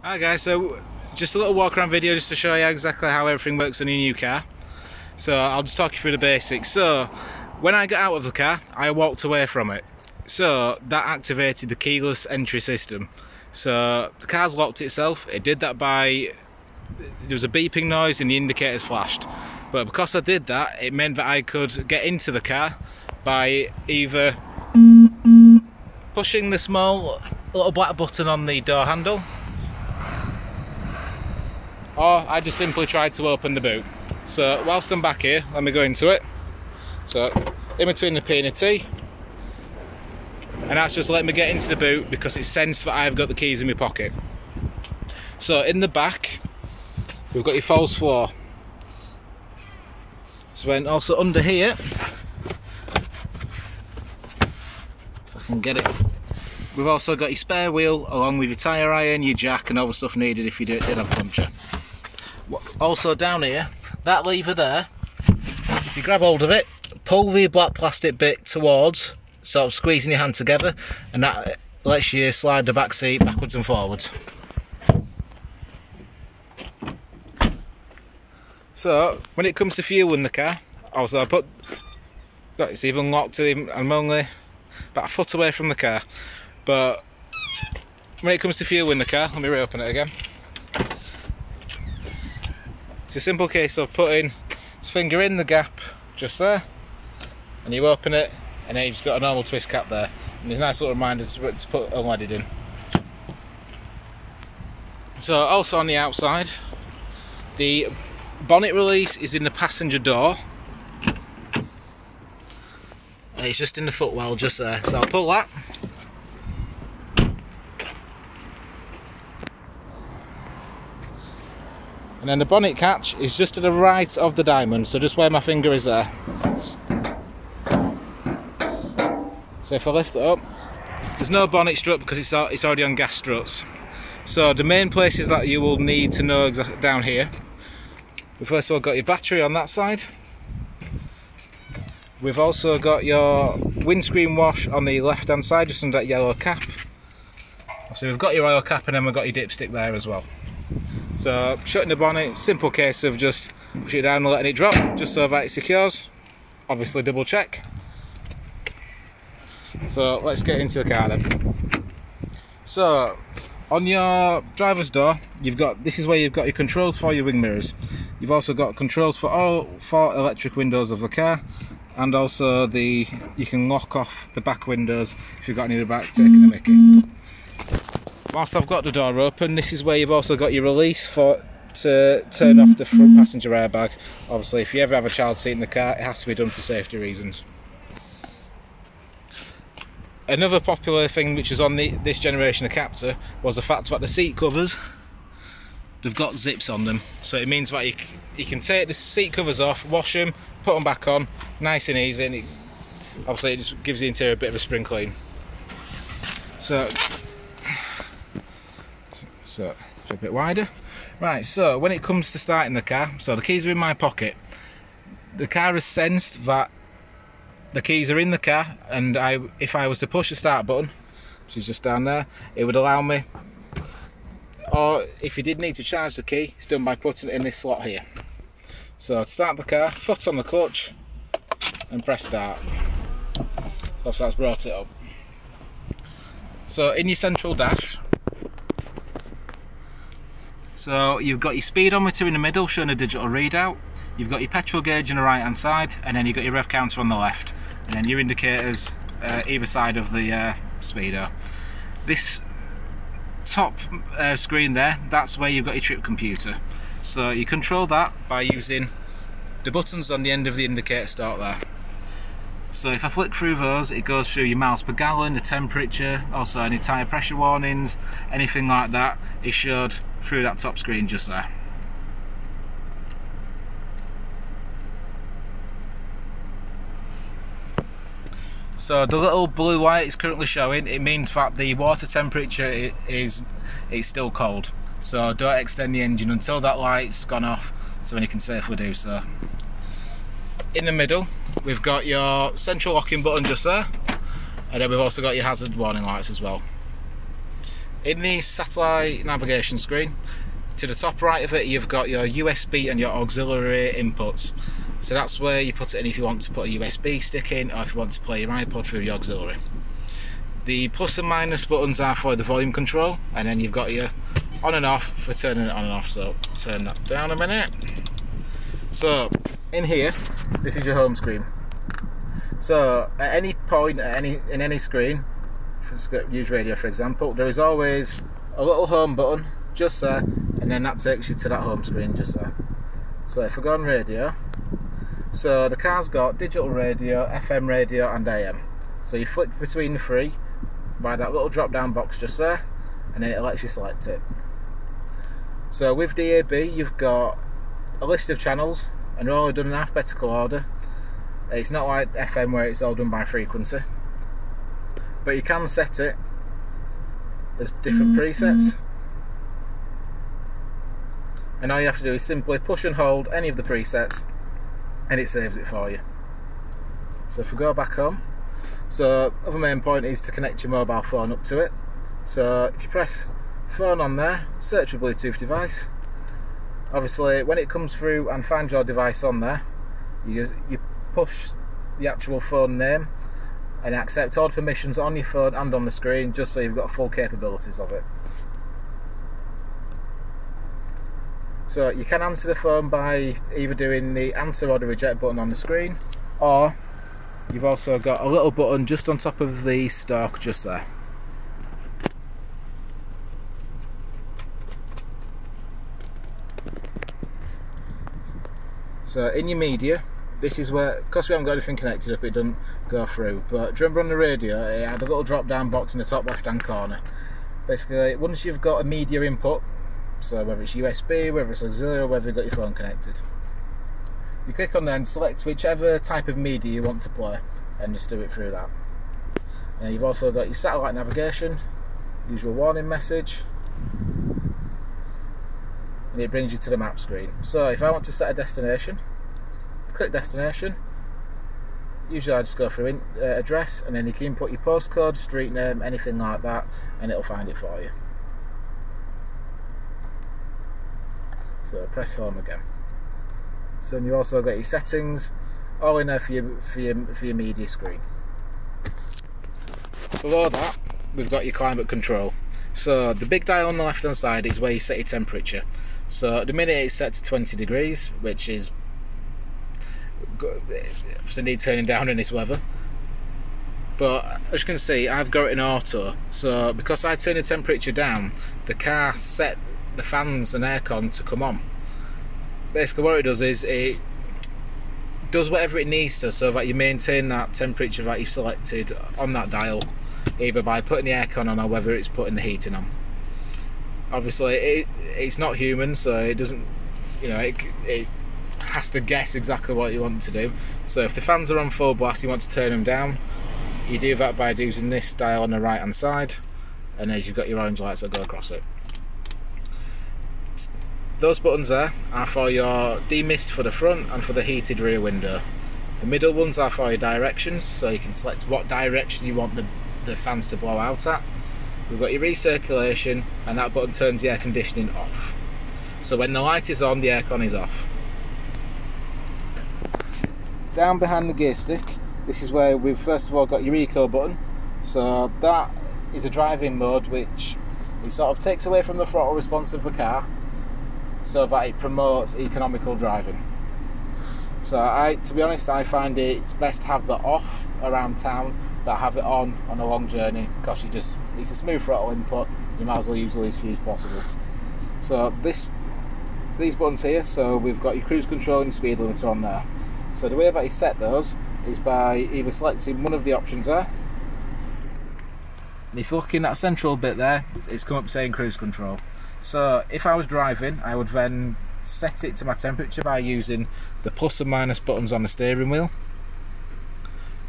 Hi guys, so just a little walk around video just to show you exactly how everything works on your new car. So I'll just talk you through the basics. So when I got out of the car, I walked away from it. So that activated the keyless entry system. So the car's locked itself. It did that by, there was a beeping noise and the indicators flashed. But because I did that, it meant that I could get into the car by either pushing the small little black button on the door handle, or I just simply tried to open the boot. So whilst I'm back here, let me go into it. So in between the P and the T, and that's just let me get into the boot because it's sensed that I've got the keys in my pocket. So in the back, we've got your false floor. So then also under here, if I can get it, we've also got your spare wheel along with your tyre iron, your jack and all the stuff needed if you did have a puncture. Also down here, that lever there, if you grab hold of it, pull the black plastic bit towards, sort of squeezing your hand together, and that lets you slide the back seat backwards and forwards. So when it comes to fuel in the car, also it's even locked in. I'm only about a foot away from the car, but when it comes to fuel in the car, let me reopen it again. It's a simple case of putting his finger in the gap just there, and you open it, and then you've just got a normal twist cap there, and there's a nice little reminder to put unleaded in. So also on the outside, the bonnet release is in the passenger door, and it's just in the footwell just there. So I'll pull that. And then the bonnet catch is just to the right of the diamond, so just where my finger is there. So if I lift it up, there's no bonnet strut because it's already on gas struts. So the main places that you will need to know down here, we've first of all got your battery on that side. We've also got your windscreen wash on the left hand side, just under that yellow cap. So we've got your oil cap and then we've got your dipstick there as well. So shutting the bonnet, simple case of just pushing it down and letting it drop, just so that it secures. Obviously double check. So let's get into the car then. So on your driver's door, this is where you've got your controls for your wing mirrors. You've also got controls for all 4 electric windows of the car, and also you can lock off the back windows if you've got any in the back taking a mickey. Whilst I've got the door open, this is where you've also got your release to turn off the front passenger airbag. Obviously, if you ever have a child seat in the car, it has to be done for safety reasons. Another popular thing which was on this generation of Captur was the fact that the seat covers, they've got zips on them. So it means that you can take the seat covers off, wash them, put them back on, nice and easy, and obviously it just gives the interior a bit of a spring clean. So a bit wider. Right, so when it comes to starting the car, so the keys are in my pocket. The car has sensed that the keys are in the car, and if I was to push the start button, which is just down there, it would allow me, or if you did need to charge the key, it's done by putting it in this slot here. So to start the car, foot on the clutch and press start. So that's brought it up. So in your central dash, so you've got your speedometer in the middle showing a digital readout, you've got your petrol gauge on the right hand side, and then you've got your rev counter on the left, and then your indicators either side of the speedo. This top screen there, that's where you've got your trip computer. So you control that by using the buttons on the end of the indicator stalk there. So if I flick through those, it goes through your miles per gallon, the temperature, also any tyre pressure warnings, anything like that is showed through that top screen just there. So the little blue light is currently showing, it means that the water temperature is still cold. So don't extend the engine until that light's gone off, so then you can safely do so. In the middle, we've got your central locking button just there, and then we've also got your hazard warning lights as well. In the satellite navigation screen, to the top right of it, you've got your USB and your auxiliary inputs. So that's where you put it in if you want to put a USB stick in, or if you want to play your iPod through your auxiliary. The plus and minus buttons are for the volume control, and then you've got your on and off for turning it on and off. So turn that down a minute. So in here, this is your home screen. So at any point, in any screen, use radio for example, there is always a little home button just there, and then that takes you to that home screen just there. So if I go on radio, so the car's got digital radio, FM radio and AM. So you flick between the three by that little drop down box just there, and then it lets you select it. So with DAB you've got a list of channels, and they're all done in alphabetical order. It's not like FM where it's all done by frequency, but you can set it as different presets, and all you have to do is simply push and hold any of the presets and it saves it for you. So if we go back home, so the other main point is to connect your mobile phone up to it. So if you press phone on there, search for Bluetooth device. Obviously when it comes through and finds your device on there, you push the actual phone name and accept all the permissions on your phone and on the screen, just so you've got full capabilities of it. So you can answer the phone by either doing the answer or the reject button on the screen, or you've also got a little button just on top of the stalk just there. So in your media, this is where, because we haven't got anything connected up, it doesn't go through. But do you remember on the radio, it had a little drop down box in the top left hand corner. Basically, once you've got a media input, so whether it's USB, whether it's auxiliary, or whether you've got your phone connected, you click on there and select whichever type of media you want to play, and just do it through that. And you've also got your satellite navigation, usual warning message, and it brings you to the map screen. So if I want to set a destination, click destination. Usually I just go through address, and then you can put your postcode, street name, anything like that, and it'll find it for you. So press home again. So you also got your settings, all in there for your media screen. Below that, we've got your climate control. So the big dial on the left hand side is where you set your temperature. So at the minute it's set to 20 degrees, which is obviously need turning down in this weather. But as you can see, I've got it in auto. So because I turn the temperature down, the car set the fans and aircon to come on. Basically what it does is it does whatever it needs to, so that you maintain that temperature that you've selected on that dial, either by putting the aircon on or whether it's putting the heating on. Obviously it's not human, so it doesn't, you know, it has to guess exactly what you want to do. So if the fans are on full blast, you want to turn them down, you do that by using this dial on the right hand side, and then you've got your orange lights that go across it. Those buttons there are for your demist for the front and for the heated rear window. The middle ones are for your directions, so you can select what direction you want the fans to blow out at. We've got your recirculation, and that button turns the air conditioning off. So when the light is on, the aircon is off. Down behind the gear stick, this is where we've first of all got your eco button. So that is a driving mode which it sort of takes away from the throttle response of the car, so that it promotes economical driving. So to be honest, I find it's best to have that off around town, but have it on a long journey, because it's a smooth throttle input, you might as well use the least fuel possible. So these buttons here, so we've got your cruise control and your speed limiter on there. So the way that you set those is by either selecting one of the options there, and if you look in that central bit there, it's come up saying cruise control. So if I was driving, I would then set it to my temperature by using the plus and minus buttons on the steering wheel.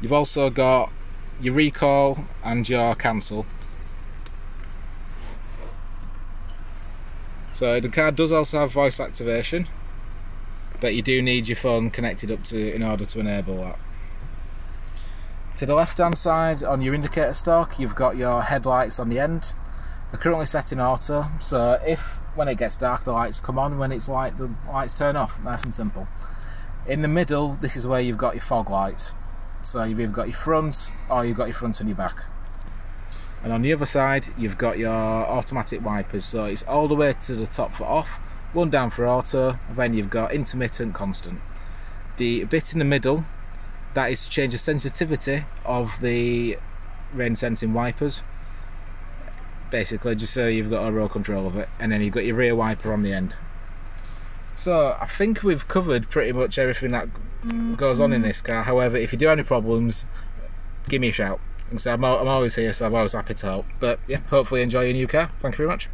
You've also got your recall and your cancel. So the car does also have voice activation, but you do need your phone connected up to in order to enable that. To the left hand side on your indicator stalk, you've got your headlights on the end. They're currently set in auto, so if when it gets dark the lights come on, when it's light the lights turn off. Nice and simple. In the middle, this is where you've got your fog lights. So you've either got your front or you've got your front and your back. And on the other side you've got your automatic wipers, so it's all the way to the top for off, one down for auto, and then you've got intermittent, constant. The bit in the middle, that is to change the sensitivity of the rain sensing wipers, basically just so you've got a row control of it, and then you've got your rear wiper on the end. So I think we've covered pretty much everything that goes on in this car. However, if you do have any problems, give me a shout. So I'm always here, so I'm always happy to help. But yeah, hopefully enjoy your new car. Thank you very much.